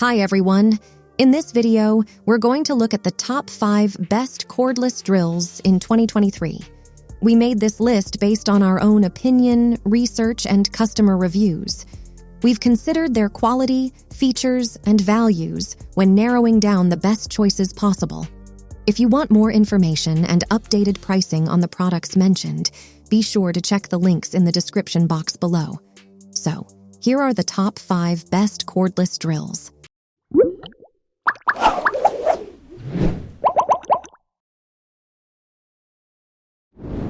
Hi everyone! In this video, we're going to look at the top 5 best cordless drills in 2023. We made this list based on our own opinion, research, and customer reviews. We've considered their quality, features, and values when narrowing down the best choices possible. If you want more information and updated pricing on the products mentioned, be sure to check the links in the description box below. So, here are the top 5 best cordless drills.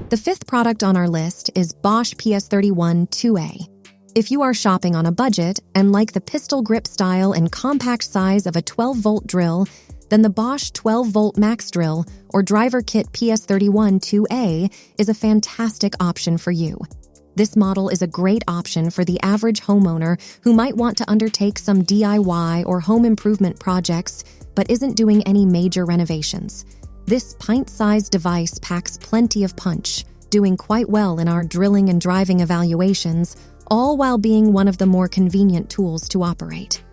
The 5th product on our list is Bosch PS31-2A. If you are shopping on a budget and like the pistol grip style and compact size of a 12-volt drill, then the Bosch 12-volt max drill or driver kit PS31-2A is a fantastic option for you. This model is a great option for the average homeowner who might want to undertake some DIY or home improvement projects but isn't doing any major renovations. This pint-sized device packs plenty of punch, doing quite well in our drilling and driving evaluations, all while being one of the more convenient tools to operate.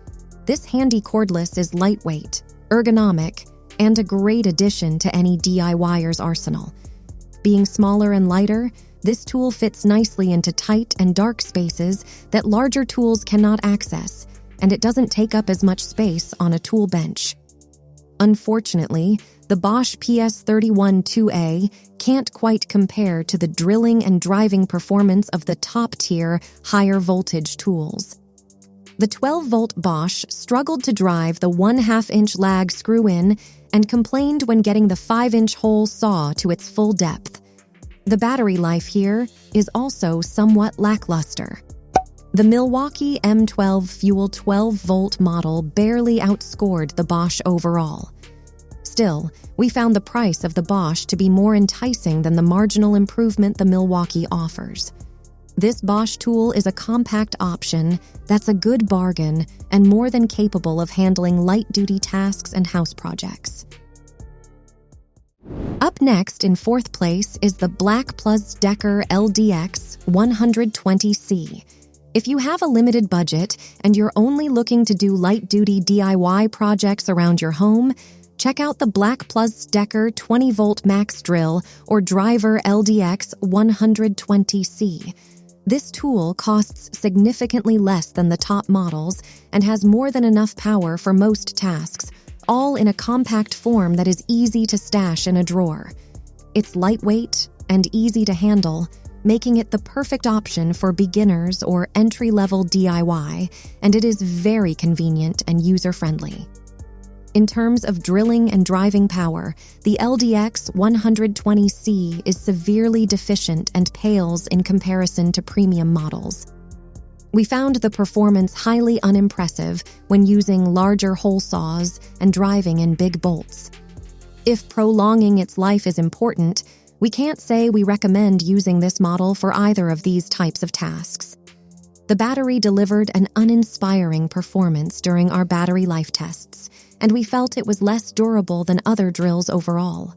This handy cordless is lightweight, ergonomic, and a great addition to any DIYer's arsenal. Being smaller and lighter, this tool fits nicely into tight and dark spaces that larger tools cannot access, and it doesn't take up as much space on a tool bench. Unfortunately, the Bosch PS31-2A can't quite compare to the drilling and driving performance of the top-tier, higher-voltage tools. The 12-volt Bosch struggled to drive the 1/2-inch lag screw-in and complained when getting the 5-inch hole saw to its full depth. The battery life here is also somewhat lackluster. The Milwaukee M18 Fuel 12-volt model barely outscored the Bosch overall. Still, we found the price of the Bosch to be more enticing than the marginal improvement the Milwaukee offers. This Bosch tool is a compact option that's a good bargain and more than capable of handling light-duty tasks and house projects. Up next, in 4th place, is the Black+Decker LDX120C. If you have a limited budget and you're only looking to do light-duty DIY projects around your home, check out the Black+Decker 20-volt max drill or driver LDX120C. This tool costs significantly less than the top models and has more than enough power for most tasks, all in a compact form that is easy to stash in a drawer. It's lightweight and easy to handle, making it the perfect option for beginners or entry-level DIY, and it is very convenient and user-friendly. In terms of drilling and driving power, the LDX120C is severely deficient and pales in comparison to premium models. We found the performance highly unimpressive when using larger hole saws and driving in big bolts. If prolonging its life is important, we can't say we recommend using this model for either of these types of tasks. The battery delivered an uninspiring performance during our battery life tests, and we felt it was less durable than other drills overall.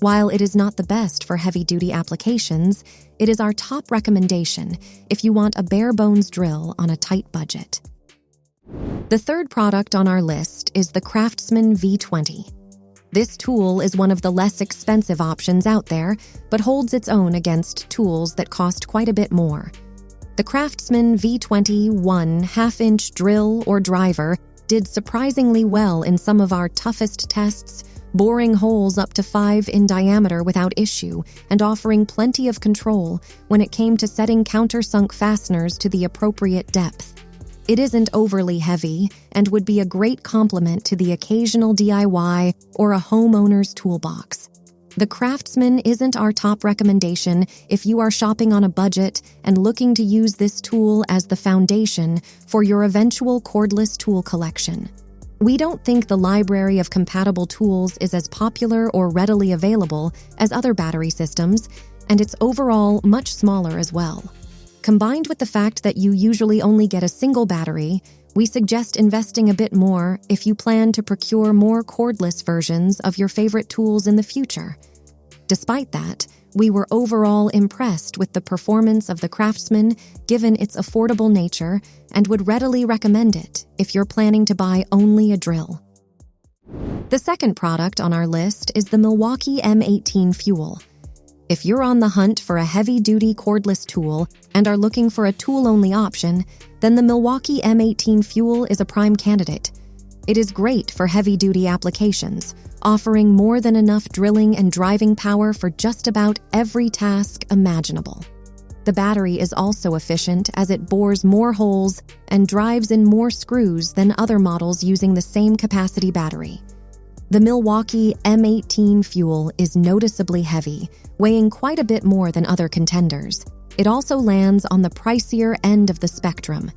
While it is not the best for heavy-duty applications, it is our top recommendation if you want a bare-bones drill on a tight budget. The 3rd product on our list is the Craftsman V20. This tool is one of the less expensive options out there, but holds its own against tools that cost quite a bit more. The Craftsman V20 1/2-inch drill or driver did surprisingly well in some of our toughest tests, boring holes up to 5 in diameter without issue and offering plenty of control when it came to setting countersunk fasteners to the appropriate depth. It isn't overly heavy and would be a great complement to the occasional DIY or a homeowner's toolbox. The Craftsman isn't our top recommendation if you are shopping on a budget and looking to use this tool as the foundation for your eventual cordless tool collection. We don't think the library of compatible tools is as popular or readily available as other battery systems, and it's overall much smaller as well. Combined with the fact that you usually only get a single battery, we suggest investing a bit more if you plan to procure more cordless versions of your favorite tools in the future. Despite that, we were overall impressed with the performance of the Craftsman given its affordable nature and would readily recommend it if you're planning to buy only a drill. The second product on our list is the Milwaukee M18 Fuel. If you're on the hunt for a heavy-duty cordless tool and are looking for a tool-only option, then the Milwaukee M18 Fuel is a prime candidate. It is great for heavy-duty applications, offering more than enough drilling and driving power for just about every task imaginable. The battery is also efficient as it bores more holes and drives in more screws than other models using the same capacity battery. The Milwaukee M18 Fuel is noticeably heavy, weighing quite a bit more than other contenders. It also lands on the pricier end of the spectrum.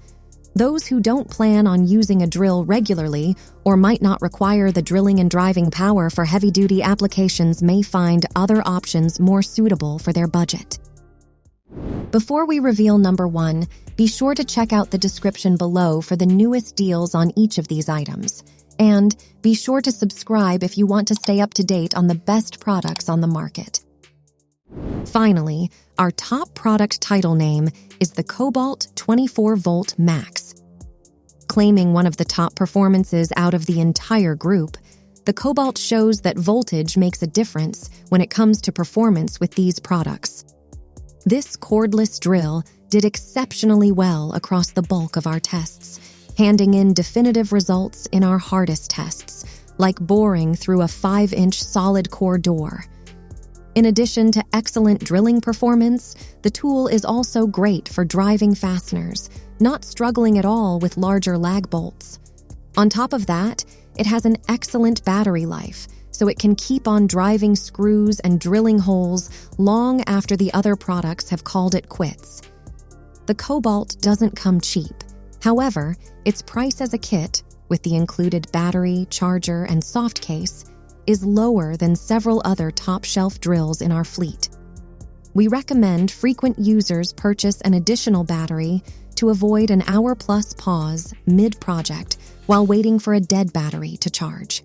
Those who don't plan on using a drill regularly or might not require the drilling and driving power for heavy-duty applications may find other options more suitable for their budget. Before we reveal number 1, be sure to check out the description below for the newest deals on each of these items. And be sure to subscribe if you want to stay up to date on the best products on the market. Finally, our top product title name is the Kobalt 24-Volt Max. Claiming one of the top performances out of the entire group, the Kobalt shows that voltage makes a difference when it comes to performance with these products. This cordless drill did exceptionally well across the bulk of our tests, handing in definitive results in our hardest tests, like boring through a 5-inch solid core door. In addition to excellent drilling performance, the tool is also great for driving fasteners, not struggling at all with larger lag bolts. On top of that, it has an excellent battery life, so it can keep on driving screws and drilling holes long after the other products have called it quits. The Kobalt doesn't come cheap. However, its price as a kit, with the included battery, charger, and soft case, is lower than several other top-shelf drills in our fleet. We recommend frequent users purchase an additional battery to avoid an hour-plus pause mid-project while waiting for a dead battery to charge.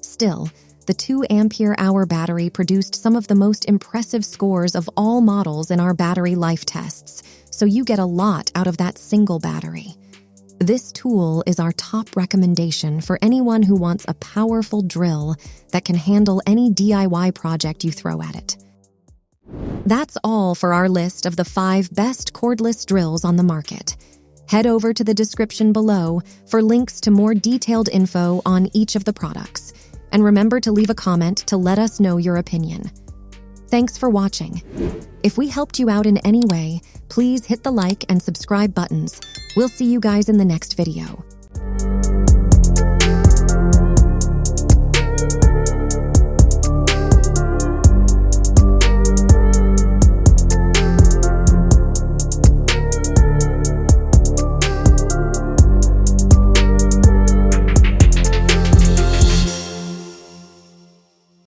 Still, the 2-ampere-hour battery produced some of the most impressive scores of all models in our battery life tests, so you get a lot out of that single battery. This tool is our top recommendation for anyone who wants a powerful drill that can handle any DIY project you throw at it. That's all for our list of the 5 best cordless drills on the market. Head over to the description below for links to more detailed info on each of the products. And remember to leave a comment to let us know your opinion. Thanks for watching. If we helped you out in any way, please hit the like and subscribe buttons. We'll see you guys in the next video.